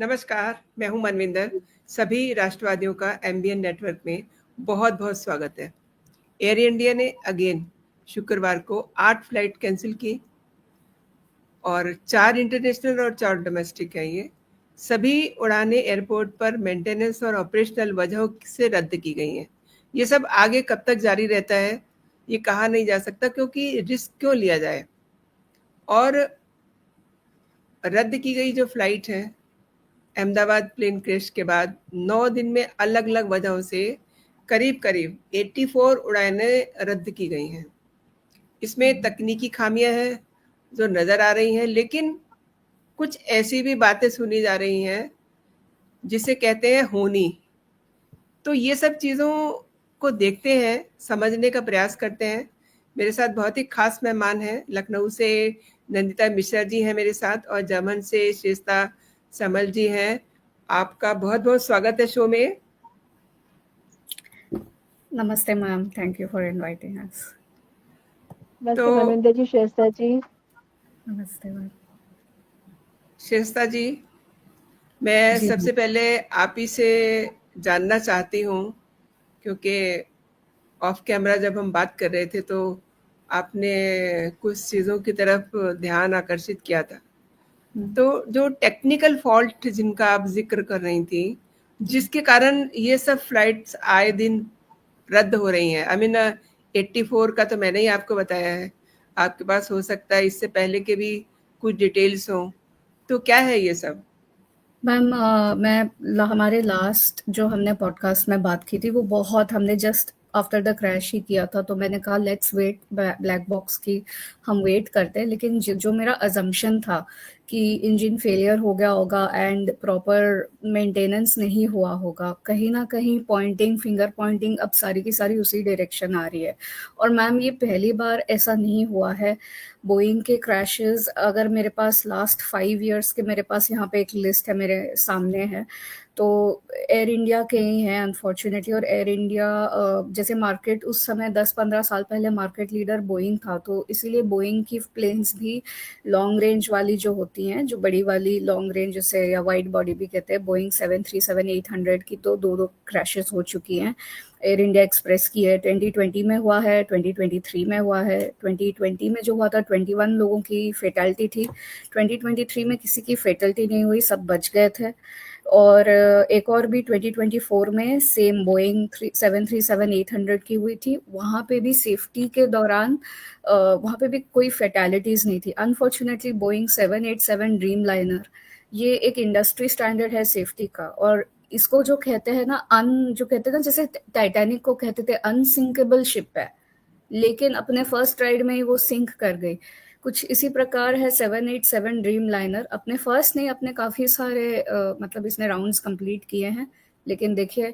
नमस्कार, मैं हूँ मनविंदर। सभी राष्ट्रवादियों का एमबीएन नेटवर्क में बहुत-बहुत स्वागत है। एयर इंडिया ने अगेन शुक्रवार को 8 फ्लाइट कैंसल की और 4 इंटरनेशनल और 4 डोमेस्टिक हैं ये। सभी उड़ानें एयरपोर्ट पर मेंटेनेंस और ऑपरेशनल वजहों से रद्द की गई हैं। ये सब आगे कब तक जारी रहता है, ये कहा नहीं जा सकता क्योंकि रिस्क क्यों लिया जाए। और रद्द की गई जो फ्लाइट है अहमदाबाद प्लेन क्रैश के बाद 9 दिन में अलग-अलग वजहों से करीब-करीब 84 उड़ानें रद्द की गई हैं। इसमें तकनीकी खामियां हैं जो नज़र आ रही हैं, लेकिन कुछ ऐसी भी बातें सुनी जा रही हैं जिसे कहते हैं होनी। तो ये सब चीज़ों को देखते हैं, समझने का प्रयास करते हैं। मेरे साथ बहुत ही खास मेहमान हैं। लखनऊ से नंदिता मिश्रा जी हैं मेरे साथ और जर्मन से श्रेष्ठा समल जी हैं। आपका बहुत-बहुत स्वागत है शो में। Namaste, ma'am. Thank you for inviting us. नमस्ते मनविंदर जी, श्रेष्ठा जी। नमस्ते मैम। श्रेष्ठा जी, मैं जी सबसे पहले आप ही से जानना चाहती हूँ क्योंकि ऑफ कैमरा जब हम बात कर रहे थे तो आपने कुछ चीज़ों की तरफ ध्यान आकर्षित किया था। तो जो टेक्निकल फॉल्ट जिनका आप जिक्र कर रही थी, जिसके कारण ये सब फ्लाइट्स आए दिन रद्द हो रही हैं। आई मीन 84 का तो मैंने ही आपको बताया है। आपके पास हो सकता है इससे पहले के भी कुछ डिटेल्स हों। तो क्या है ये सब? मैम, हमारे लास्ट जो हमने पॉडकास्ट में बात की थी वो बहुत हमने जस्ट आफ्टर द क्रैश ही किया था, तो मैंने कहा लेट्स वेट ब्लैक बॉक्स की हम वेट करते हैं। लेकिन जो मेरा अजम्पशन था कि इंजन फेलियर हो गया होगा एंड प्रॉपर मेंटेनेंस नहीं हुआ होगा, कहीं ना कहीं पॉइंटिंग फिंगर पॉइंटिंग अब सारी की सारी उसी डायरेक्शन आ रही है। और मैम ये पहली बार ऐसा नहीं हुआ है। बोइंग के क्रैशेस अगर मेरे पास लास्ट 5 ईयर्स के, मेरे पास यहाँ पे एक लिस्ट है मेरे सामने है, तो एयर इंडिया के ही हैं अनफॉर्चुनेटली। और एयर इंडिया जैसे मार्केट उस समय 10-15 साल पहले मार्केट लीडर बोइंग था, तो इसीलिए बोइंग की प्लेन्स भी लॉन्ग रेंज वाली जो होती हैं, जो बड़ी वाली लॉन्ग रेंज जैसे या वाइड बॉडी भी कहते हैं, बोइंग 737-800 की तो दो क्रैशेस हो चुकी हैं। एयर इंडिया एक्सप्रेस की है 2020 में हुआ है, 2023 में हुआ है। 2020 में जो हुआ था 21 लोगों की फेटलिटी थी। 2023 में किसी की फेटलिटी नहीं हुई, सब बच गए थे। और एक और भी 2024 में सेम बोइंग 737-800 की हुई थी। वहाँ पे भी सेफ्टी के दौरान वहाँ पे भी कोई फेटलिटीज नहीं थी। अनफॉर्चुनेटली बोइंग 787 ड्रीम लाइनर ये एक इंडस्ट्री स्टैंडर्ड है सेफ्टी का, और इसको जो कहते हैं ना जो कहते हैं ना, जैसे टाइटैनिक को कहते थे अनसिंकेबल शिप है, लेकिन अपने फर्स्ट राइड में ही वो सिंक कर गई। कुछ इसी प्रकार है 787 ड्रीम लाइनर। अपने फर्स्ट नहीं, अपने काफी सारे मतलब इसने राउंड्स कंप्लीट किए हैं, लेकिन देखिए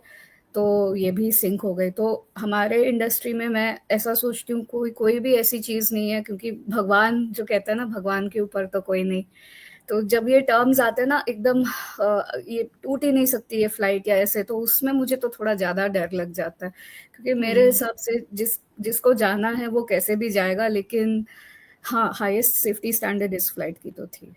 तो ये भी सिंक हो गई। तो हमारे इंडस्ट्री में मैं ऐसा सोचती हूँ कोई भी ऐसी चीज नहीं है, क्योंकि भगवान जो कहते हैं ना, भगवान के ऊपर तो कोई नहीं। तो जब ये टर्म्स आते हैं ना एकदम ये टूट ही नहीं सकती है फ्लाइट या ऐसे, तो उसमें मुझे तो थोड़ा ज्यादा डर लग जाता है, क्योंकि मेरे हिसाब से जिसको जाना है वो कैसे भी जाएगा। लेकिन हाँ, हाईएस्ट सेफ्टी स्टैंडर्ड इस फ्लाइट की तो थी।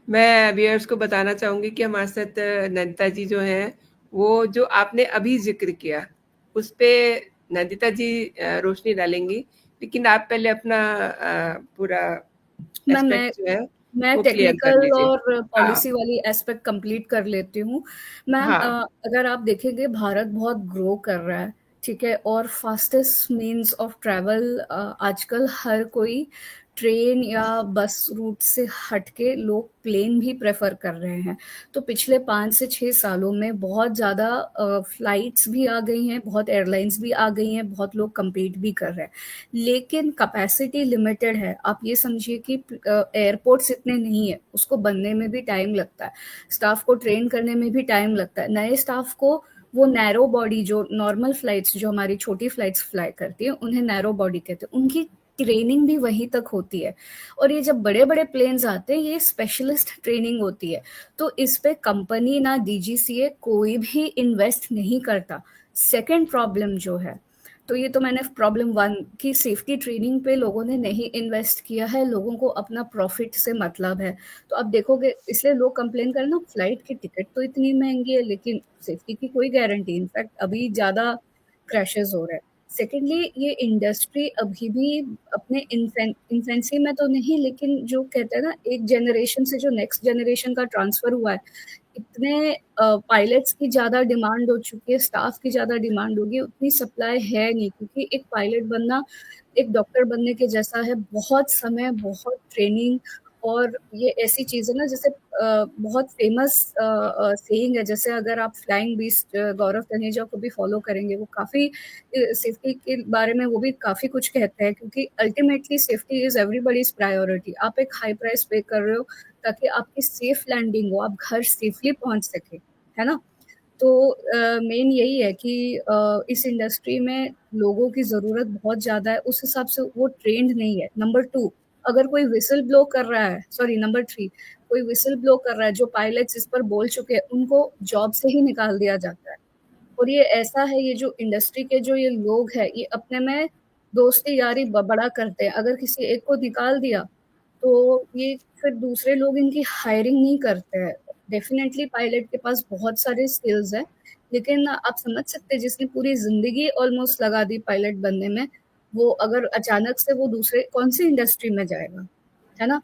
मैं व्यूअर्स को बताना चाहूंगी कि हमारे साथ नंदिता जी जो हैं, वो जो आपने अभी जिक्र किया उस पे नंदिता जी रोशनी डालेंगी, लेकिन आप पहले अपना पूरा एस्पेक्ट जो है मैं वो क्लियर कर टेक्निकल लीजिए। और पॉलिसी वाली एस्पेक्ट कंप्लीट कर लेती हूँ मैम। हाँ। अगर आप देखेंगे भारत बहुत ग्रो कर रहा है, ठीक है, और फास्टेस्ट मीन्स ऑफ ट्रैवल आजकल हर कोई ट्रेन या बस रूट से हटके लोग प्लेन भी प्रेफर कर रहे हैं। तो पिछले 5 से 6 सालों में बहुत ज़्यादा फ्लाइट्स भी आ गई हैं, बहुत एयरलाइंस भी आ गई हैं, बहुत लोग compete भी कर रहे हैं, लेकिन कैपेसिटी लिमिटेड है। आप ये समझिए कि एयरपोर्ट्स इतने नहीं है, उसको बनने में भी टाइम लगता है, स्टाफ को ट्रेन करने में भी टाइम लगता है। नए स्टाफ को वो नैरो बॉडी, जो नॉर्मल फ्लाइट्स जो हमारी छोटी फ्लाइट्स फ्लाई करती है उन्हें नैरो बॉडी कहते हैं, उनकी ट्रेनिंग भी वहीं तक होती है। और ये जब बड़े बड़े प्लेन्स आते हैं ये स्पेशलिस्ट ट्रेनिंग होती है, तो इस पे कंपनी ना डीजीसीए कोई भी इन्वेस्ट नहीं करता। सेकेंड प्रॉब्लम जो है, तो ये तो मैंने प्रॉब्लम 1 कि सेफ्टी ट्रेनिंग पे लोगों ने नहीं इन्वेस्ट किया है, लोगों को अपना प्रॉफिट से मतलब है। तो आप देखोगे इसलिए लोग कंप्लेन करें ना, फ्लाइट की टिकट तो इतनी महंगी है लेकिन सेफ्टी की कोई गारंटी, इनफैक्ट अभी ज़्यादा क्रैशेस हो रहे हैं। सेकेंडली ये इंडस्ट्री अभी भी अपने इन्फेंसी में तो नहीं, लेकिन जो कहते हैं ना एक जनरेशन से जो नेक्स्ट जनरेशन का ट्रांसफर हुआ है, इतने पायलट्स की ज़्यादा डिमांड हो चुकी है, स्टाफ की ज़्यादा डिमांड होगी, उतनी सप्लाई है नहीं, क्योंकि एक पायलट बनना एक डॉक्टर बनने के जैसा है, बहुत समय, बहुत ट्रेनिंग। और ये ऐसी चीज़ है ना, जैसे बहुत फेमस सेइंग है, जैसे अगर आप फ्लाइंग बीस्ट गौरव तनेजा को भी फॉलो करेंगे, वो काफ़ी सेफ्टी के बारे में वो भी काफ़ी कुछ कहते हैं, क्योंकि अल्टीमेटली सेफ्टी इज़ एवरीबॉडीज़ प्रायोरिटी। आप एक हाई प्राइस पे कर रहे हो ताकि आपकी सेफ लैंडिंग हो, आप घर सेफली पहुंच सके, है ना। तो मेन यही है कि इस इंडस्ट्री में लोगों की ज़रूरत बहुत ज़्यादा है, उस हिसाब से वो ट्रेंड नहीं है। नंबर 2, अगर कोई विसल ब्लो कर रहा है, सॉरी नंबर 3, कोई विसल ब्लो कर रहा है, जो पायलट्स इस पर बोल चुके हैं, उनको जॉब से ही निकाल दिया जाता है। और ये ऐसा है, ये जो इंडस्ट्री के जो ये लोग हैं, ये अपने में दोस्ती यारी बड़ा करते हैं। अगर किसी एक को निकाल दिया तो ये फिर दूसरे लोग इनकी हायरिंग नहीं करते हैं। डेफिनेटली पायलट के पास बहुत सारे स्किल्स है, लेकिन आप समझ सकते हैं जिसने पूरी जिंदगी ऑलमोस्ट लगा दी पायलट बनने में, वो अगर अचानक से वो दूसरे कौन सी इंडस्ट्री में जाएगा, है ना।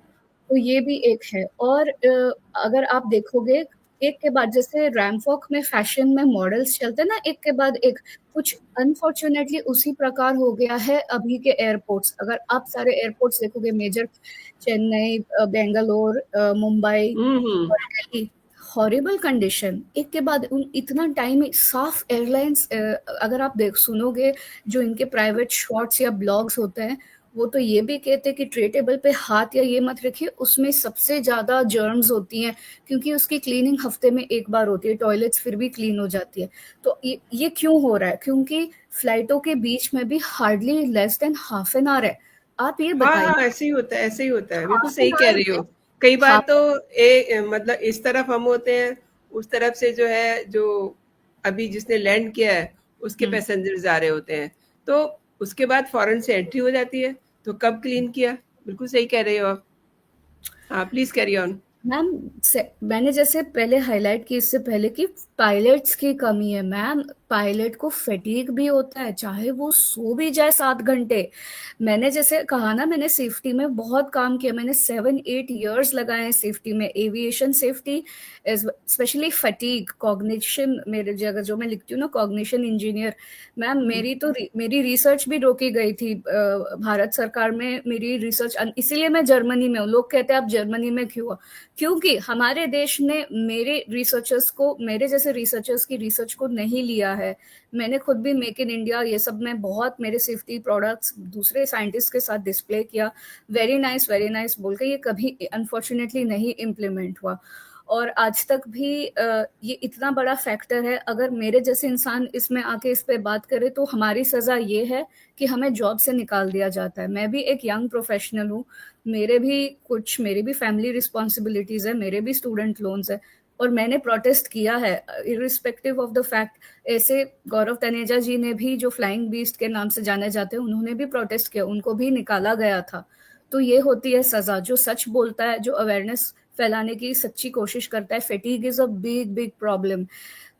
तो ये भी एक है। और अगर आप देखोगे एक के बाद, जैसे रैमफॉक में फैशन में मॉडल्स चलते हैं ना एक के बाद एक, कुछ अनफॉर्चुनेटली उसी प्रकार हो गया है अभी के एयरपोर्ट्स। अगर आप सारे एयरपोर्ट्स देखोगे मेजर, चेन्नई, बेंगलोर, मुंबई हम्म। और दिल्ली, हॉरिबल कंडीशन एक के बाद इतना टाइम। साफ एयरलाइंस अगर आप देख सुनोगे जो इनके प्राइवेट शॉट्स या ब्लॉग्स होते हैं, वो तो ये भी कहते हैं कि ट्रे टेबल पे हाथ या ये मत रखिए, उसमें सबसे ज्यादा जर्म्स होती हैं, क्योंकि उसकी क्लीनिंग हफ्ते में एक बार होती है, टॉयलेट्स फिर भी क्लीन हो जाती है। तो ये क्यों हो रहा है? क्योंकि फ्लाइटों के बीच में भी hardly less than half an hour है। आप ये हाँ बताइए, हाँ, ऐसे ही होता है, ऐसे ही होता है, बिल्कुल हाफ एन सही कह आवर रही में हो। कई बार हाफ तो मतलब इस तरफ हम होते हैं, उस तरफ से जो है, जो अभी जिसने लैंड किया है उसके पैसेंजर्स आ रहे होते हैं, तो उसके बाद फौरन से एंट्री हो जाती है। तो कब क्लीन किया? बिल्कुल सही कह रहे हो आप। हाँ, प्लीज कैरी ऑन। मैम, मैंने जैसे पहले हाईलाइट की इससे पहले कि पायलट्स की कमी है मैम। पायलट को फटीग भी होता है, चाहे वो सो भी जाए 7 घंटे। मैंने जैसे कहा ना, मैंने सेफ्टी में बहुत काम किया, मैंने 7-8 इयर्स लगाए हैं सेफ्टी में, aviation safety, specially fatigue cognition. मेरे जगह जो मैं लिखती हूँ ना, कॉग्निशन इंजीनियर। मैम मेरी रिसर्च भी रोकी गई थी भारत सरकार में। मेरी रिसर्च, इसीलिए मैं जर्मनी में हूँ। लोग कहते हैं आप जर्मनी में क्यों हो? क्योंकि हमारे देश ने मेरे रिसर्चर्स को, मेरे जैसे रिसर्चर्स की रिसर्च को नहीं लिया है। मैंने खुद भी मेक इन इंडिया ये सब में बहुत मेरे सेफ्टी प्रोडक्ट्स दूसरे साइंटिस्ट के साथ डिस्प्ले किया, वेरी नाइस बोल के, ये कभी अनफॉर्चुनेटली नहीं इम्प्लीमेंट हुआ। और आज तक भी ये इतना बड़ा फैक्टर है। अगर मेरे जैसे इंसान इसमें आके इस पे बात करे तो हमारी सजा ये है कि हमें जॉब से निकाल दिया जाता है। मैं भी एक यंग प्रोफेशनल हूँ, मेरी भी फैमिली रिस्पॉन्सिबिलिटीज है, मेरे भी स्टूडेंट लोन्स है, और मैंने प्रोटेस्ट किया है इरिस्पेक्टिव ऑफ द फैक्ट। ऐसे गौरव तनेजा जी ने भी, जो फ्लाइंग बीस्ट के नाम से जाने जाते हैं, उन्होंने भी प्रोटेस्ट किया, उनको भी निकाला गया था। तो ये होती है सजा। जो सच बोलता है, जो अवेयरनेस फैलाने की सच्ची कोशिश करता है, fatigue is a big big problem.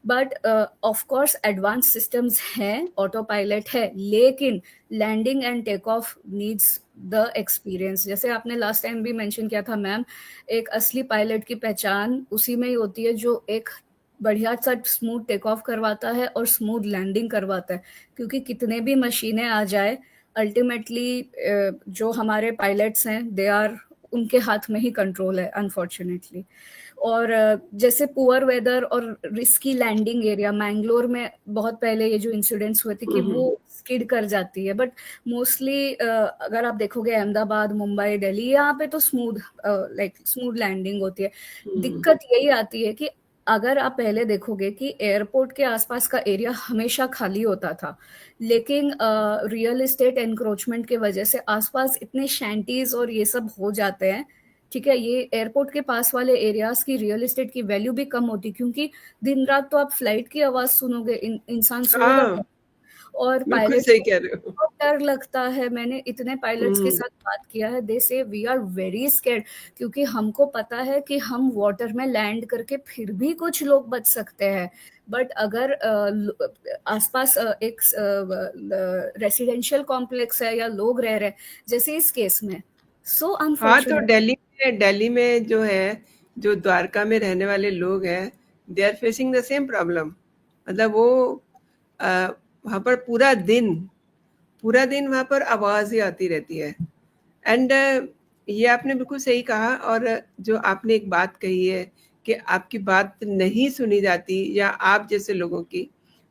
But of course advance systems हैं, ऑटो पायलट है, लेकिन landing and take off needs the experience. जैसे आपने लास्ट टाइम भी मेंशन किया था मैम, एक असली पायलट की पहचान उसी में ही होती है जो एक बढ़िया सा स्मूथ टेक ऑफ करवाता है और स्मूथ लैंडिंग करवाता है। क्योंकि कितने भी मशीनें आ जाए, अल्टीमेटली जो हमारे पायलट्स हैं, दे आर, उनके हाथ में ही कंट्रोल है अनफॉर्चुनेटली। और जैसे पुअर वेदर और रिस्की लैंडिंग एरिया, मैंगलोर में बहुत पहले ये जो इंसिडेंट्स हुए थे कि वो स्किड कर जाती है, बट मोस्टली अगर आप देखोगे अहमदाबाद, मुंबई, दिल्ली, यहाँ पे तो स्मूथ लैंडिंग होती है। दिक्कत यही आती है कि अगर आप पहले देखोगे कि एयरपोर्ट के आसपास का एरिया हमेशा खाली होता था, लेकिन रियल एस्टेट एनक्रोचमेंट के वजह से आसपास इतने शैंटीज और ये सब हो जाते हैं। ठीक है, ये एयरपोर्ट के पास वाले एरियाज की रियल एस्टेट की वैल्यू भी कम होती, क्योंकि दिन रात तो आप फ्लाइट की आवाज सुनोगे, इंसान सोएगा हाँ, क्या? और बिल्कुल पायलट्स सही को कह रहे हो। बहुत डर लगता है। मैंने इतने पायलट्स के हम्म, साथ बात किया है, दे से वी आर वेरी स्कैर्ड, क्योंकि हमको पता है कि हम वाटर में लैंड करके फिर भी कुछ लोग बच सकते हैं, बट अगर आसपास एक रेसिडेंशियल कॉम्प्लेक्स है या लोग रह रहे हैं, जैसे इस केस में, सो हाँ, तो अनफॉर्चुनेट। दिल्ली में जो है, जो द्वारका में रहने वाले लोग हैं, they are facing the same problem. मतलब वो वहाँ पर पूरा दिन वहाँ पर आवाज़ ही आती रहती है। एंड ये आपने बिल्कुल सही कहा। और जो आपने एक बात कही है कि आपकी बात नहीं सुनी जाती या आप जैसे लोगों की,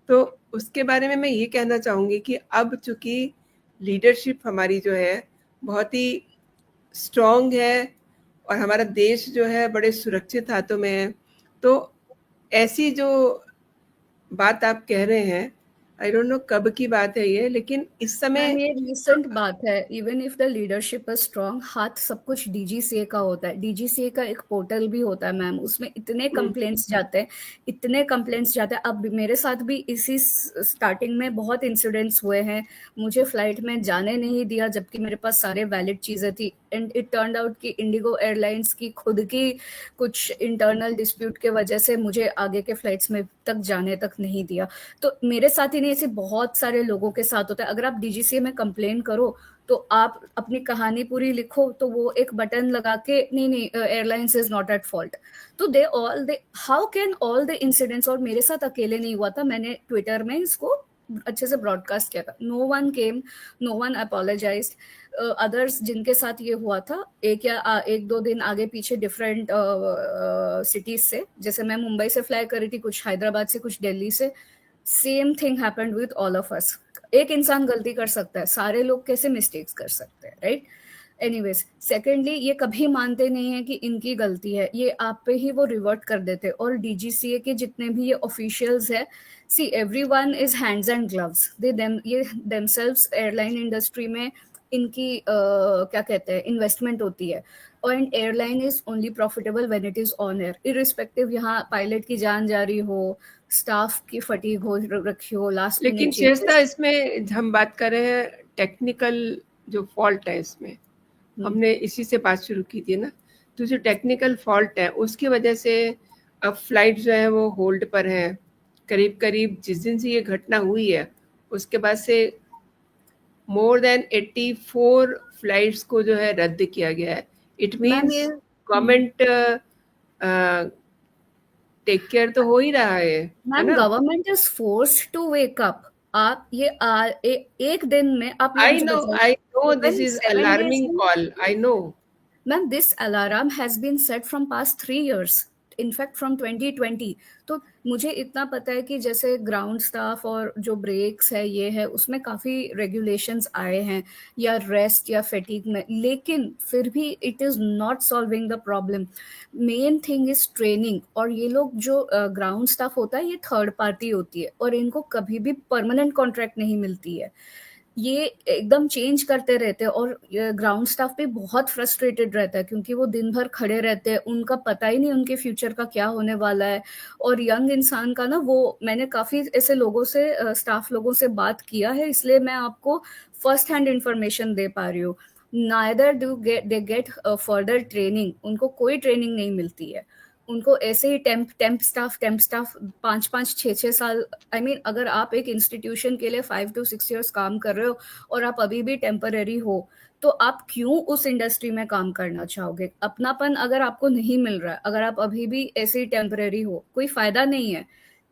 तो उसके बारे में मैं ये कहना चाहूँगी कि अब चूँकि लीडरशिप हमारी जो है बहुत ही स्ट्रॉन्ग है और हमारा देश जो है बड़े सुरक्षित हाथों में है, तो ऐसी जो बात आप कह रहे हैं, आई डोंट नो कब की बात है ये, लेकिन इस मैम समय ये रिसेंट बात है। Even if the leadership is strong, हाथ सब कुछ डीजीसीए का होता है। डीजीसीए का एक पोर्टल भी होता है मैम, उसमें इतने कंप्लेंट्स जाते हैं, इतने कंप्लेंट्स जाते हैं। अब मेरे साथ भी इसी स्टार्टिंग में बहुत इंसिडेंट्स हुए हैं। मुझे फ्लाइट में जाने नहीं दिया जबकि मेरे पास सारे वैलिड चीजें थी, एंड इट टर्न्ड आउट कि इंडिगो एयरलाइंस की खुद की कुछ इंटरनल डिस्प्यूट के वजह से मुझे आगे के फ्लाइट्स में तक जाने तक नहीं दिया। तो मेरे साथ ही नहीं, ऐसे बहुत सारे लोगों के साथ होता है। अगर आप डीजीसीए में कंप्लेन करो तो आप अपनी कहानी पूरी लिखो तो वो एक बटन लगा के नहीं नहीं airlines is not at fault. तो they how can all the incidents, और मेरे साथ अकेले नहीं हुआ था, मैंने ट्विटर में इसको अच्छे से ब्रॉडकास्ट किया था। No one came, no one apologised. Others जिनके साथ ये हुआ था, एक दो दिन आगे पीछे डिफरेंट सिटीज से, जैसे मैं मुंबई से फ्लाई करी थी, कुछ हैदराबाद से, कुछ दिल्ली से, same thing happened with all of us. एक इंसान गलती कर सकता है, सारे लोग कैसे मिस्टेक्स कर सकते हैं, राइट? एनीवेज, सेकेंडली ये कभी मानते नहीं है कि इनकी गलती है, ये आप पे ही वो रिवर्ट कर देते। और डीजीसीए के जितने भी ये ऑफिशियल्स है, see everyone is hands and gloves, ये देमसेल्व्स एयरलाइन इंडस्ट्री में इनकी क्या कहते हैं इन्वेस्टमेंट होती है। And airline is only profitable when it is on air, irrespective यहाँ पायलट की जान जा रही हो, स्टाफ की फटीग हो रखी हो, लास्ट लेकिन मिनट शेषता चेंजेस। इसमें हम बात कर रहे हैं टेक्निकल जो फॉल्ट है इसमें, हमने इसी से बात शुरू की थी ना। तो जो टेक्निकल फॉल्ट है उसकी वजह से अब फ्लाइट जो है वो होल्ड पर है। करीब करीब जिस दिन से ये घटना हुई है उसके बाद से मोर देन 84 फ्लाइट्स को जो है रद्द किया गया है। इट मैम मीन्स ये गवर्नमेंट टेक केयर तो हो ही रहा है मैम ना। Government is forced to wake up. आप ये एक दिन में आप लंच बचाओ। I know this even is 7 days alarming में, call, I know. Ma'am this alarm has been set from past 3 years, in fact from 2020। तो मुझे इतना पता है कि जैसे ग्राउंड स्टाफ और जो ब्रेक्स है ये है, उसमें काफी रेगुलेशंस आए हैं, या रेस्ट या फेटिक में, लेकिन फिर भी it is not solving the problem. Main thing is training. और ये लोग जो ग्राउंड स्टाफ होता है, ये थर्ड पार्टी होती है और इनको कभी भी परमानेंट कॉन्ट्रैक्ट नहीं मिलती है, ये एकदम चेंज करते रहते हैं। और ग्राउंड स्टाफ भी बहुत फ्रस्ट्रेटेड रहता है क्योंकि वो दिन भर खड़े रहते हैं, उनका पता ही नहीं उनके फ्यूचर का क्या होने वाला है। और यंग इंसान का ना, वो मैंने काफी ऐसे लोगों से स्टाफ लोगों से बात किया है, इसलिए मैं आपको फर्स्ट हैंड इंफॉर्मेशन दे पा रही हूँ। Neither do get they get further training, उनको कोई ट्रेनिंग नहीं मिलती है। उनको ऐसे ही टेम्प स्टाफ 5-5, 6-6 साल, आई मीन अगर आप एक इंस्टीट्यूशन के लिए 5 to 6 years काम कर रहे हो और आप अभी भी टेम्पररी हो, तो आप क्यों उस इंडस्ट्री में काम करना चाहोगे? अपनापन अगर आपको नहीं मिल रहा है, अगर आप अभी भी ऐसे ही टेम्पररी हो, कोई फायदा नहीं है,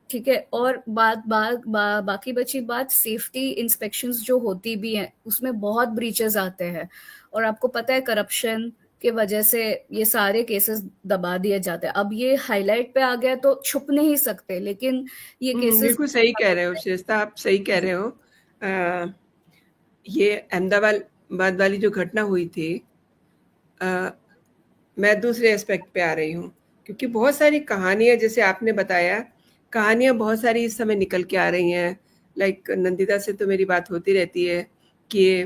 ठीक है? और बाकी बची बात, सेफ्टी इंस्पेक्शंस जो होती भी हैं उसमें बहुत ब्रीचेस आते हैं, और आपको पता है करप्शन के वजह से ये सारे केसेस दबा दिए जाते हैं। अब ये हाईलाइट पे आ गया तो छुप नहीं सकते, लेकिन ये केसेस बिल्कुल सही कह रहे हो शेषता, आप सही कह रहे हो। ये अहमदाबाद वाली जो घटना हुई थी, मैं दूसरे एस्पेक्ट पे आ रही हूँ, क्योंकि बहुत सारी कहानियाँ जैसे आपने बताया, कहानियाँ बहुत सारी इस समय निकल के आ रही हैं। लाइक नंदिता से तो मेरी बात होती रहती है कि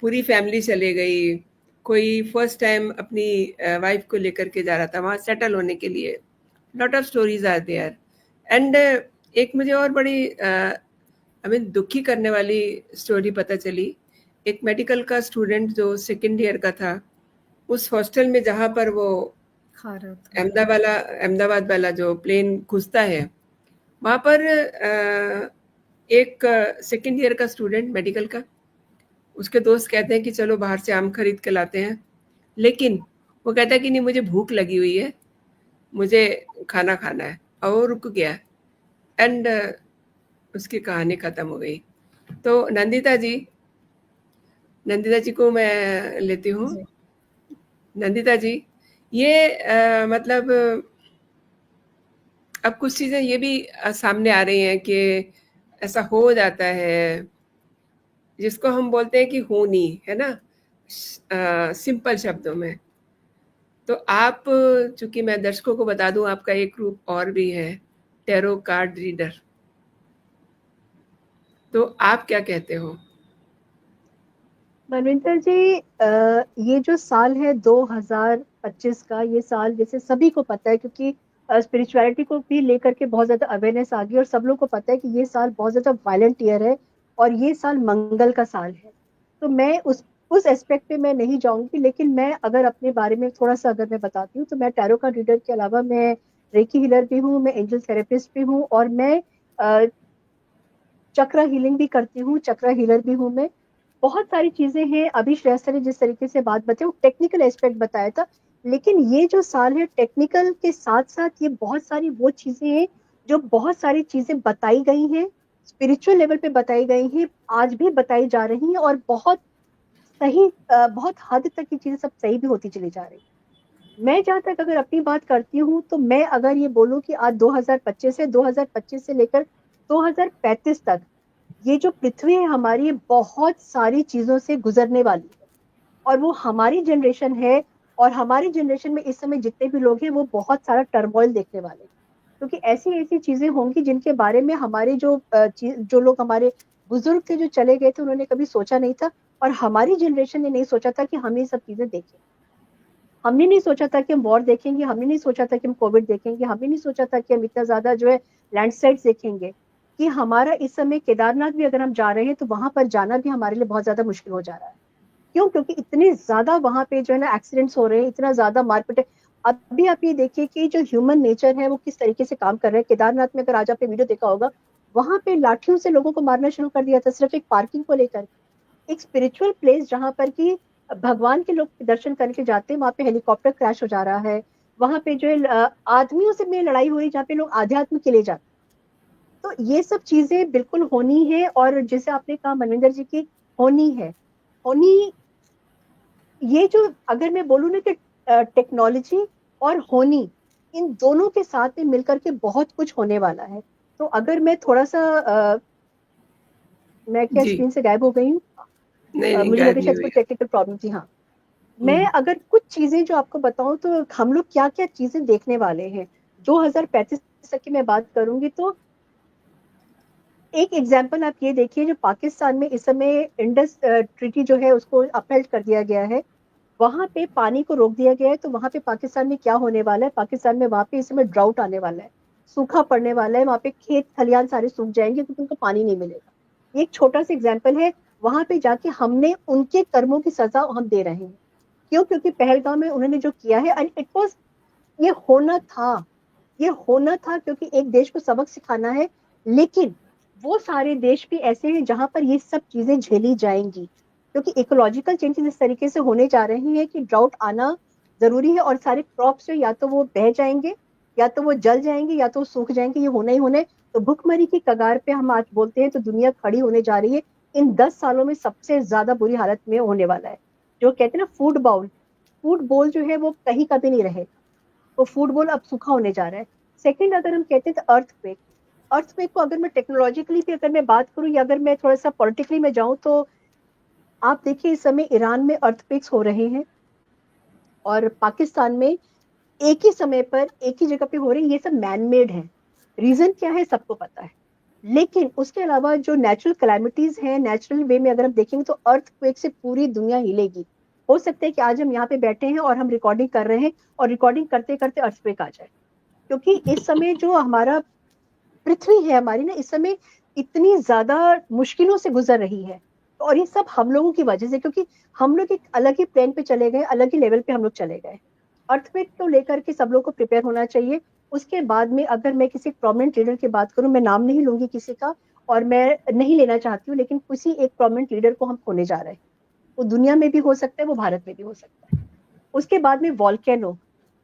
पूरी फैमिली चले गई, कोई फर्स्ट टाइम अपनी वाइफ को लेकर के जा रहा था वहाँ सेटल होने के लिए। Lot of stories are there. And एक मुझे और बड़ी हमें दुखी करने वाली स्टोरी पता चली। एक मेडिकल का स्टूडेंट जो सेकंड ईयर का था, उस हॉस्टल में जहाँ पर वो खा रहा था। अहमदाबाद वाला जो प्लेन घुसता है, वहाँ पर एक सेकंड ईयर का स्टूडेंट मेडिकल का, उसके दोस्त कहते हैं कि चलो बाहर से आम खरीद के लाते हैं, लेकिन वो कहता है कि नहीं, मुझे भूख लगी हुई है, मुझे खाना खाना है, और वो रुक गया एंड उसकी कहानी खत्म हो गई। तो नंदिता जी को मैं लेती हूँ। जी। नंदिता जी, ये मतलब अब कुछ चीज़ें ये भी सामने आ रही हैं कि ऐसा हो जाता है, जिसको हम बोलते हैं कि होनी, है ना, सिंपल शब्दों में। तो आप, चूंकि मैं दर्शकों को बता दूं, आपका एक रूप और भी है, टैरो कार्ड रीडर। तो आप क्या कहते हो? मनविंदर जी, ये जो साल है 2025 का, ये साल जैसे सभी को पता है, क्योंकि स्पिरिचुअलिटी को भी लेकर के बहुत ज्यादा अवेयरनेस आ गई और सब लोग को पता है कि ये साल बहुत ज्यादा वायलेंट ईयर है और ये साल मंगल का साल है। तो मैं उस एस्पेक्ट पे मैं नहीं जाऊंगी, लेकिन मैं अगर अपने बारे में थोड़ा सा अगर मैं बताती हूँ, तो मैं टैरो कार्ड रीडर के अलावा मैं रेकी हीलर भी हूँ, मैं एंजल थेरेपिस्ट भी हूँ, और मैं चक्र हीलिंग भी करती हूँ, चक्र हीलर भी हूँ मैं। बहुत सारी चीजें हैं। अभी श्रेष्ठ ने जिस तरीके से बात बताई, वो टेक्निकल एस्पेक्ट बताया था, लेकिन ये जो साल है टेक्निकल के साथ साथ ये बहुत सारी वो चीजें हैं जो बहुत सारी चीजें बताई गई हैं, स्पिरिचुअल लेवल पे बताई गई हैं, आज भी बताई जा रही हैं, और बहुत सही, बहुत हद तक ये चीजें सब सही भी होती चली जा रही है। मैं जहां तक अगर अपनी बात करती हूँ, तो मैं अगर ये बोलूँ कि आज 2025 है, 2025 से लेकर 2035 तक ये जो पृथ्वी है हमारी, बहुत सारी चीजों से गुजरने वाली है, और वो हमारी जनरेशन है, और हमारी जनरेशन में इस समय जितने भी लोग हैं वो बहुत सारा टर्मोइल देखने वाले हैं, क्योंकि ऐसी ऐसी चीजें होंगी जिनके बारे में हमारे जो लोग हमारे बुजुर्ग थे जो चले गए थे, उन्होंने कभी सोचा नहीं था, और हमारी जनरेशन ने नहीं सोचा था कि हम ये सब चीजें देखें। हमने नहीं सोचा था कि हम वॉर देखेंगे, हमने नहीं सोचा था कि हम कोविड देखेंगे, हमने नहीं सोचा था कि हम इतना ज्यादा जो है लैंडस्लाइड देखेंगे, कि हमारा इस समय केदारनाथ भी अगर हम जा रहे हैं तो वहां पर जाना भी हमारे लिए बहुत ज्यादा मुश्किल हो जा रहा है। क्यों? क्योंकि इतने ज्यादा वहां पे जो है ना एक्सीडेंट्स हो रहे हैं, इतना ज्यादा मारपीट है। अभी आप ये देखिए कि जो ह्यूमन नेचर है वो किस तरीके से काम कर रहा है। केदारनाथ में अगर आज आपने वीडियो देखा होगा, वहां पे लाठियों से लोगों को मारना शुरू कर दिया था, सिर्फ एक पार्किंग को लेकर। एक स्पिरिचुअल प्लेस जहां पर कि भगवान के लोग दर्शन करके जाते हैं, वहां पे हेलीकॉप्टर क्रैश हो जा रहा है, वहां पे जो है आदमियों से में लड़ाई हो रही है, जहाँ पे लोग आध्यात्म के लिए जाते हैं। तो ये सब चीजें बिल्कुल होनी है, और जैसे आपने कहा मनविंदर जी की, होनी है, होनी, ये जो अगर मैं बोलूँ ना कि टेक्नोलॉजी और होनी, इन दोनों के साथ में मिलकर के बहुत कुछ होने वाला है। तो अगर मैं थोड़ा सा मैं क्या जी, स्क्रीन से गायब हो गई हूँ? नहीं नहीं, मुझे गायब लगा नहीं शायद हुई कोई है। टेक्निकल प्रॉब्लम थी। हाँ, मैं अगर कुछ चीजें जो आपको बताऊं, तो हम लोग क्या क्या चीजें देखने वाले हैं 2035 तक की मैं बात करूंगी, तो एक एग्जांपल आप ये देखिए, जो पाकिस्तान में इस समय इंडस ट्रीटी जो है उसको अपहेल्ड कर दिया गया है, वहां पे पानी को रोक दिया गया है। तो वहां पे पाकिस्तान में क्या होने वाला है, पाकिस्तान में वहां पे इस समय ड्राउट आने वाला है, सूखा पड़ने वाला है, वहां पे खेत खलियान सारे सूख जाएंगे क्योंकि उनको पानी नहीं मिलेगा। ये एक छोटा सा एग्जाम्पल है। वहां पे जाके हमने उनके कर्मों की सजा हम दे रहे हैं। क्यों? क्योंकि पहलगाम में उन्होंने जो किया है, एंड इट वाज, ये होना था, ये होना था, क्योंकि एक देश को सबक सिखाना है। लेकिन वो सारे देश भी ऐसे हैं जहां पर ये सब चीजें झेली जाएंगी, क्योंकि इकोलॉजिकल चेंजेस इस तरीके से होने जा रहे हैं कि ड्राउट आना जरूरी है, और सारे क्रॉप्स जो या तो वो बह जाएंगे, या तो वो जल जाएंगे, या तो वो सूख जाएंगे, ये होना ही होना है। तो भुखमरी की कगार पे हम आज बोलते हैं तो दुनिया खड़ी होने जा रही है। इन 10 सालों में सबसे ज्यादा बुरी हालत में होने वाला है। जो कहते हैं ना फूड बोल जो है वो कहीं कभी नहीं रहेगा, तो फूड बोल अब सूखा होने जा रहा है। सेकंड, अगर हम कहते हैं तो अर्थक्वेक, अर्थक्वेक को अगर मैं टेक्नोलॉजिकली भी अगर मैं बात करूं, या अगर मैं थोड़ा सा पॉलिटिकली में जाऊं, तो आप देखिए इस समय ईरान में अर्थक्वेक्स हो रहे हैं, और पाकिस्तान में एक ही समय पर एक ही जगह पे हो रहे हैं। ये सब मैनमेड है। रीजन क्या है सबको पता है, लेकिन उसके अलावा जो नेचुरल कैलामिटीज हैं, नेचुरल वे में अगर हम देखेंगे, तो अर्थक्वेक से पूरी दुनिया हिलेगी। हो सकता है कि आज हम यहाँ पे बैठे हैं और हम रिकॉर्डिंग कर रहे हैं, और रिकॉर्डिंग करते करते अर्थक्वेक आ जाए, क्योंकि इस समय जो हमारा पृथ्वी है हमारी ना, इस समय इतनी ज्यादा मुश्किलों से गुजर रही है। और ये सब हम लोगों की वजह से, क्योंकि हम लोग एक अलग ही प्लेन पे चले गए, अलग ही लेवल पे हम लोग चले गए। अर्थक्वेक को लेकर के सब लोग को प्रिपेयर होना चाहिए। उसके बाद में अगर मैं किसी प्रोमिनेंट लीडर की बात करूं, मैं नाम नहीं लूंगी किसी का, और मैं नहीं लेना चाहती हूँ, लेकिन किसी एक प्रोमिनेंट लीडर को हम खोने जा रहे हैं। वो दुनिया में भी हो सकता है, वो भारत में भी हो सकता है। उसके बाद में वॉल्केनो,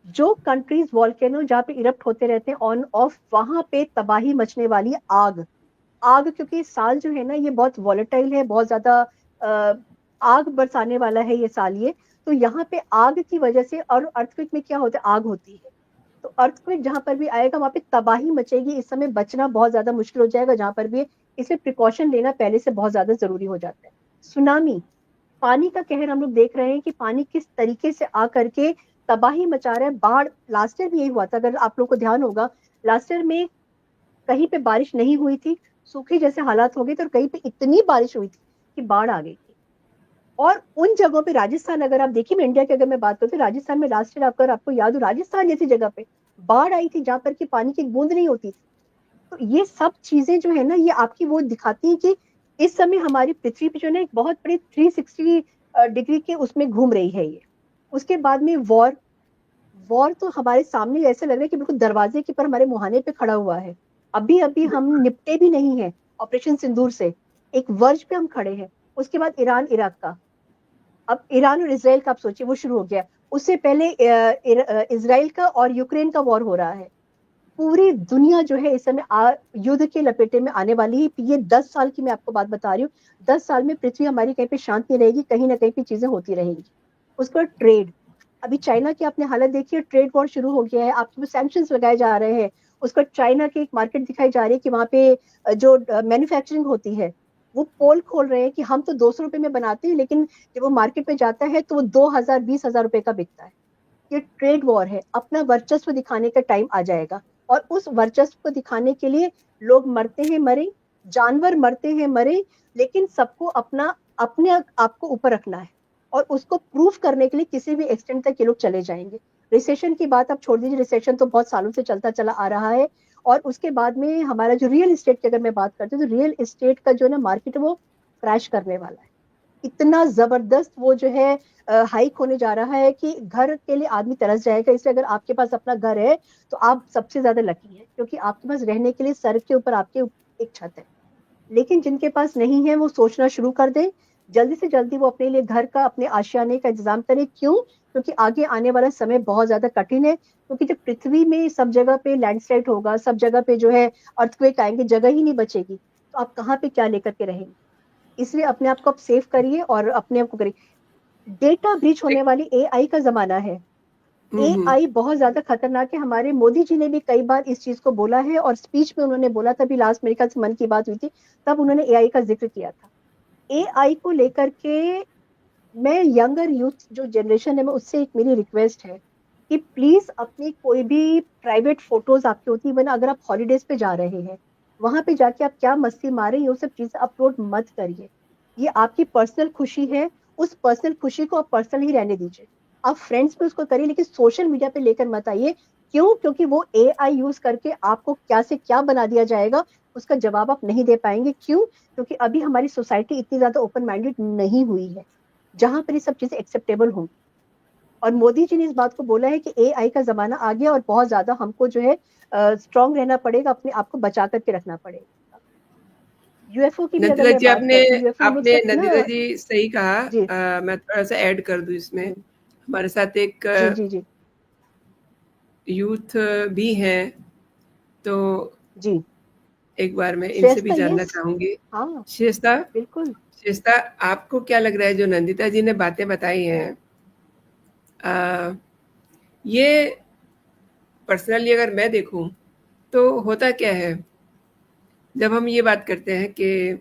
जो कंट्रीज वॉल्केनो जहाँ पे इरप्ट होते रहते हैं ऑन ऑफ, वहां पे तबाही मचने वाली आग। आग, क्योंकि साल जो है ना ये बहुत वॉलेटाइल है, बहुत ज्यादा आग बरसाने वाला है ये साल ये। तो यहाँ पे आग की वजह से, और अर्थक्वेक में क्या होता है, आग होती है। तो अर्थक्वेक जहां पर भी आएगा वहां पे तबाही मचेगी। इस समय बचना बहुत ज्यादा मुश्किल हो जाएगा जहां पर भी, इसलिए प्रिकॉशन लेना पहले से बहुत ज्यादा जरूरी हो जाता है। सुनामी, पानी का कहर हम लोग देख रहे हैं कि पानी किस तरीके से आ करके तबाही मचा रहा है। बाढ़, लास्ट ईयर भी यही हुआ था, अगर आप लोग को ध्यान होगा। लास्ट ईयर में कहीं पे बारिश नहीं हुई थी, सूखे जैसे हालात हो गए थे, और कहीं पे इतनी बारिश हुई थी कि बाढ़ आ गई थी। और उन जगहों पे, राजस्थान अगर आप देखिए, मैं इंडिया की अगर मैं बात करूँ तो राजस्थान में लास्ट ईयर, अगर आपको याद हो, राजस्थान जैसी जगह पे बाढ़ आई थी जहां पर कि पानी की एक बूंद नहीं होती थी। तो ये सब चीजें जो है ना, ये आपकी वो दिखाती है कि इस समय हमारी पृथ्वी पे जो है ना एक बहुत बड़ी 360 डिग्री के उसमें घूम रही है ये। उसके बाद में वॉर, वॉर तो हमारे सामने ऐसे लग रहा है कि बिल्कुल दरवाजे के पर हमारे मुहाने पे खड़ा हुआ है। अभी अभी हम निपटे भी नहीं है ऑपरेशन सिंदूर से, एक वर्ज पे हम खड़े हैं। उसके बाद ईरान इराक का, अब ईरान और इसराइल का आप सोचिए वो शुरू हो गया। उससे पहले इसराइल का और यूक्रेन का वॉर हो रहा है। पूरी दुनिया जो है इस समय युद्ध के लपेटे में आने वाली है। ये 10 साल की मैं आपको बात बता रही हूँ। 10 साल में पृथ्वी हमारी कहीं पे शांत नहीं रहेगी, कहीं ना कहीं पे चीजें होती रहेंगी। उसके बाद ट्रेड, अभी चाइना की आपने हालत देखी है, ट्रेड वॉर शुरू हो गया है, आपके सैंक्शंस लगाए जा रहे हैं। उसका चाइना की एक मार्केट दिखाई जा रही है कि वहां पे जो मैन्युफैक्चरिंग होती है, वो पोल खोल रहे हैं कि हम तो 200 रुपए में बनाते हैं, लेकिन जब वो मार्केट में जाता है तो वो 2000 20,000 रुपए का बिकता है। ये ट्रेड वॉर है। अपना वर्चस्व दिखाने का टाइम आ जाएगा, और उस वर्चस्व को दिखाने के लिए लोग मरते हैं मरे, जानवर मरते हैं मरे, लेकिन सबको अपना, अपने आप को ऊपर रखना है। और उसको प्रूफ करने के लिए किसी भी एक्सटेंट तक ये लोग चले जाएंगे। रिसेशन की बात आप छोड़ दीजिए, रिसेशन तो बहुत सालों से चलता चला आ रहा है। और उसके बाद में हमारा जो रियल एस्टेट की अगर मैं बात करती हूँ, तो रियल एस्टेट का जो है ना मार्केट, वो क्रैश करने वाला है। इतना जबरदस्त वो जो है हाइक होने जा रहा है कि घर के लिए आदमी तरस जाएगा। इसलिए अगर आपके पास अपना घर है तो आप सबसे ज्यादा लकी है, क्योंकि आपके पास रहने के लिए सर के ऊपर आपके एक छत है। लेकिन जिनके पास नहीं है वो सोचना शुरू कर दे, जल्दी से जल्दी वो अपने लिए घर का, अपने आशियाने का इंतजाम करे। क्यों? क्योंकि आगे आने वाला समय बहुत ज्यादा कठिन है। क्योंकि जब पृथ्वी में सब जगह पे लैंडस्लाइड होगा, सब जगह पे जो है अर्थक्वेक आएंगे, जगह ही नहीं बचेगी, तो आप कहाँ पे क्या लेकर के रहेंगे। इसलिए अपने आप को आप सेव करिए और अपने आप को करिए। डेटा ब्रीच होने वाली एआई का जमाना है। हम्म। एआई बहुत ज्यादा खतरनाक है। हमारे मोदी जी ने भी कई बार इस चीज को बोला है, और स्पीच में उन्होंने बोला था, भी लास्ट मेरे ख्याल से मन की बात हुई थी, तब उन्होंने एआई का जिक्र किया था। एआई को लेकर के मैं यंगर यूथ जो जनरेशन है, मैं उससे एक मेरी रिक्वेस्ट है कि प्लीज अपनी कोई भी प्राइवेट फोटोज आपकी होती है ना, अगर आप हॉलीडेज पे जा रहे हैं, वहां पे जाके आप क्या मस्ती मारे, ये सब चीजें अपलोड मत करिए। ये आपकी पर्सनल खुशी है, उस पर्सनल खुशी को आप पर्सनल ही रहने दीजिए। आप फ्रेंड्स पे उसको करिए, लेकिन सोशल मीडिया पे लेकर मत आइए। क्यों? क्योंकि वो एआई यूज करके आपको क्या से क्या बना दिया जाएगा, उसका जवाब आप नहीं दे पाएंगे। क्यों? क्योंकि अभी हमारी सोसाइटी इतनी ज्यादा ओपन माइंडेड नहीं हुई है जहां पर ये सब चीजें एक्सेप्टेबल हों। और मोदी जी ने इस बात को बोला है कि एआई का जमाना आ गया, और बहुत ज्यादा हमको जो है स्ट्रांग रहना पड़ेगा, अपने आप को बचा करके रखना पड़ेगा। यूएफओ की भी अगर नंदिता मैं जी, बात आपने करती हूँ, यूएफओ हम लोग आपने सब ना। नंदिता जी सही कहा। जी मैं थोड़ा सा ऐड कर दूं इसमें। जी हमारे साथ एक जी जी जी यूथ भी हैं, तो जी। एक बार मैं इनसे भी श्रेष्ठा, जानना यस। चाहूंगी। हाँ, श्रेष्ठा, बिल्कुल। श्रेष्ठा, आपको क्या लग रहा है जो नंदिता जी ने बातें बताई हैं, आ, ये पर्सनली अगर मैं देखूं तो होता क्या है जब हम ये बात करते हैं कि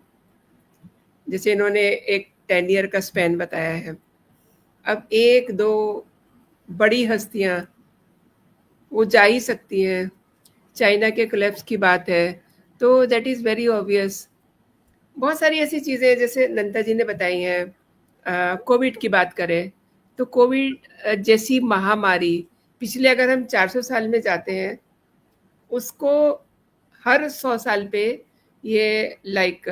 जैसे इन्होंने एक 10 ईयर का स्पैन बताया है, अब एक दो बड़ी हस्तियां वो जा ही सकती हैं। चाइना के कोलैप्स की बात है, तो दैट इज़ वेरी ऑब्वियस। बहुत सारी ऐसी चीज़ें जैसे नंदिता जी ने बताई हैं। कोविड की बात करें तो कोविड जैसी महामारी, पिछले अगर हम 400 साल में जाते हैं, उसको हर 100 साल पे ये लाइक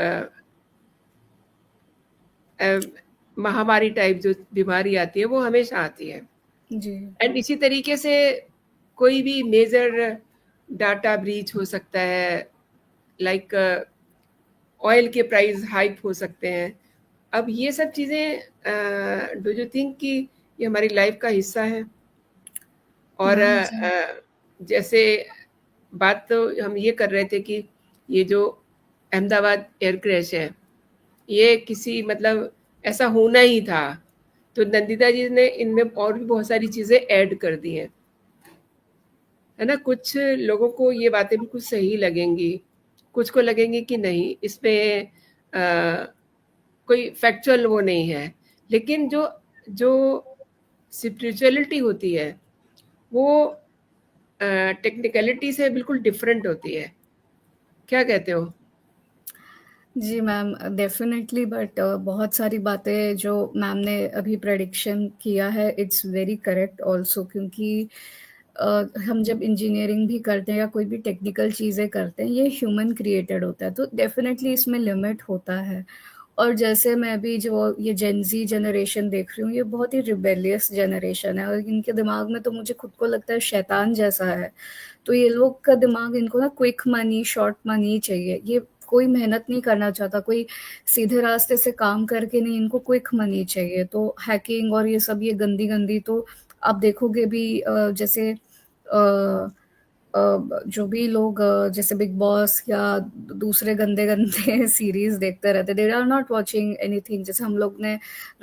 महामारी टाइप जो बीमारी आती है वो हमेशा आती है। जी। एंड इसी तरीके से कोई भी मेजर डाटा ब्रीच हो सकता है, लाइक ऑयल के प्राइस हाइक हो सकते हैं। अब ये सब चीज़ें डू यू थिंक कि ये हमारी लाइफ का हिस्सा है? और मैम जी। जैसे बात तो हम ये कर रहे थे कि ये जो अहमदाबाद एयर क्रैश है, ये किसी मतलब ऐसा होना ही था, तो नंदिता जी ने इनमें और भी बहुत सारी चीज़ें ऐड कर दी हैं, है ना? कुछ लोगों को ये बातें बिल्कुल सही लगेंगी, कुछ को लगेंगी कि नहीं, इसमें कोई फैक्चुअल वो नहीं है। लेकिन जो जो स्पिरिचुअलिटी होती है, वो टेक्निकलिटी से बिल्कुल डिफरेंट होती है। क्या कहते हो? जी मैम, डेफ़िनेटली, बट बहुत सारी बातें जो मैम ने अभी प्रेडिक्शन किया है, इट्स वेरी करेक्ट ऑल्सो, क्योंकि हम जब इंजीनियरिंग भी करते हैं या कोई भी टेक्निकल चीज़ें करते हैं, ये ह्यूमन क्रिएटेड होता है, तो डेफ़िनेटली इसमें लिमिट होता है। और जैसे मैं अभी जो ये जेन ज़ी जनरेशन देख रही हूँ, ये बहुत ही रिबेलियस जनरेशन है और इनके दिमाग में तो मुझे खुद को लगता है शैतान जैसा है। तो ये लोग का दिमाग, इनको ना क्विक मनी, शॉर्ट मनी चाहिए। ये कोई मेहनत नहीं करना चाहता, कोई सीधे रास्ते से काम करके नहीं, इनको क्विक मनी चाहिए। तो हैकिंग और ये सब, ये गंदी-गंदी, तो आप देखोगे भी जैसे जो भी लोग जैसे बिग बॉस या दूसरे गंदे-गंदे सीरीज़ देखते रहते, they are not watching anything. जैसे हम लोग ने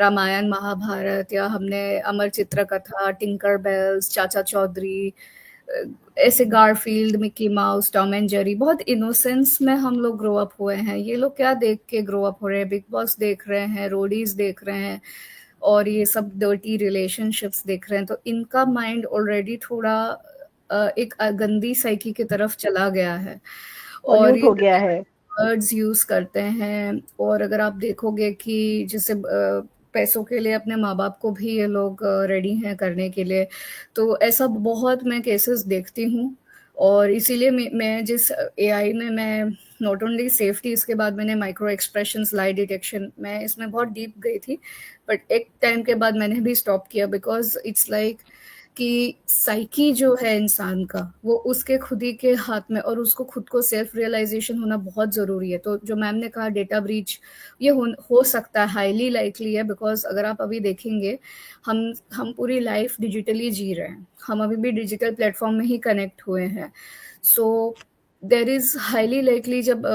रामायण, महाभारत, या हमने अमर चित्र कथा, टिंकर बेल्स, चाचा चौधरी, अ, ऐसे Garfield, Mickey mouse, Tom and Jerry, बहुत इनोसेंस में हम लोग ग्रो अप हुए हैं। ये लोग क्या देख के ग्रो अप हो रहे हैं? बिग बॉस देख रहे हैं, रोडीज़ देख रहे हैं और ये सब डर्टी रिलेशनशिप्स देख रहे हैं। तो इनका माइंड ऑलरेडी थोड़ा एक गंदी साइकी की तरफ चला गया है और पॉल्यूट ये हो गया है। वर्ड्स यूज़ करते हैं। और अगर आप देखोगे कि जैसे पैसों के लिए अपने माँ-बाप को भी ये लोग रेडी हैं करने के लिए, तो ऐसा बहुत मैं केसेस देखती हूँ। और इसीलिए मैं जिस एआई में मैं नॉट ओनली सेफ्टी, इसके बाद मैंने माइक्रो एक्सप्रेशंस, लाई डिटेक्शन, मैं इसमें बहुत डीप गई थी, बट एक टाइम के बाद मैंने भी स्टॉप किया, बिकॉज़ इट्स लाइक कि साइकी जो है इंसान का, वो उसके खुद ही के हाथ में, और उसको खुद को सेल्फ रियलाइजेशन होना बहुत ज़रूरी है। तो जो मैम ने कहा डेटा ब्रीच, ये हो सकता है, हाईली लाइकली है, बिकॉज़ अगर आप अभी देखेंगे, हम पूरी लाइफ डिजिटली जी रहे हैं, हम अभी भी डिजिटल प्लेटफॉर्म में ही कनेक्ट हुए हैं। So there is highly likely, जब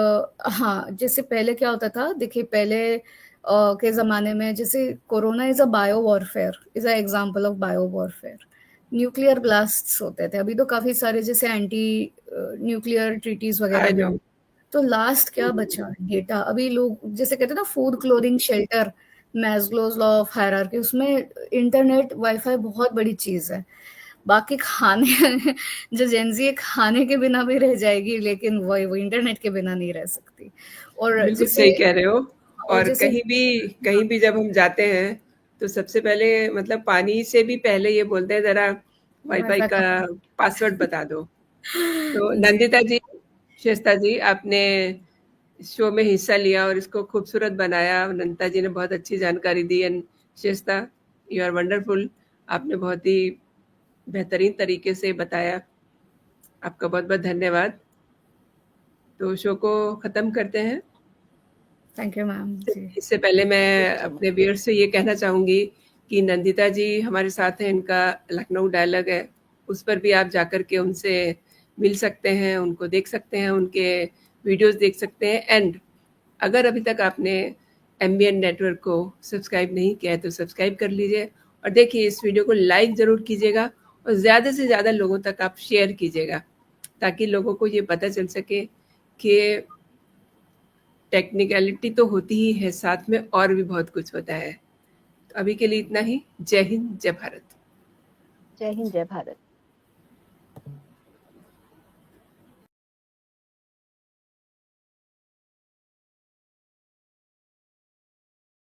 हाँ, जैसे पहले क्या होता था, देखिए पहले के ज़माने में, जैसे corona is a bio warfare, is a example of bio warfare. Nuclear blasts होते थे, अभी तो काफ़ी सारे जैसे एंटी न्यूक्लियर ट्रीटीज़ वगैरह आई भी नो। हो। तो लास्ट क्या बचा? डेटा। अभी लोग जैसे कहते हैं ना, food, clothing, shelter, Maslow's law of hierarchy, उसमें इंटरनेट, वाई-फाई बहुत बड़ी चीज़ है। बाकी खाने जो जेन ज़ी है, खाने के बिना भी रह जाएगी, लेकिन वो इंटरनेट के बिना नहीं रह सकती। और बिल्कुल जैसे सही कह रहे हो। और और जैसे कहीं भी जब हम जाते हैं, तो सबसे पहले मतलब पानी से भी पहले ये बोलते हैं, ज़रा वाईफ़ाई वाई-फाई का का पासवर्ड बता दो। तो जी। नंदिता जी, शेस्ता जी, आपने शो में हिस्सा लिया और इसको खूबसूरत बनाया। नंदिता जी ने बहुत अच्छी जानकारी दी एंड शेस्ता, यू आर वंडरफुल। आपने बहुत ही बेहतरीन तरीके से बताया। आपका बहुत-बहुत धन्यवाद। तो शो को ख़त्म करते हैं। थैंक यू मैम जी। इससे पहले मैं अपने व्यूअर्स से ये कहना चाहूँगी कि नंदिता जी हमारे साथ हैं, इनका लखनऊ डायलॉग है, उस पर भी आप जाकर के उनसे मिल सकते हैं, उनको देख सकते हैं, उनके वीडियोज़ देख सकते हैं। एंड अगर अभी तक आपने एमबीएन नेटवर्क को सब्सक्राइब नहीं किया है, तो सब्सक्राइब कर लीजिए और देखिए, इस वीडियो को लाइक ज़रूर कीजिएगा और ज़्यादा से ज़्यादा लोगों तक आप शेयर कीजिएगा, ताकि लोगों को ये पता चल सके कि टेक्निकलिटी तो होती ही है, साथ में और भी बहुत कुछ होता है। तो अभी के लिए इतना ही। जय हिंद, जय भारत। जय हिंद, जय भारत।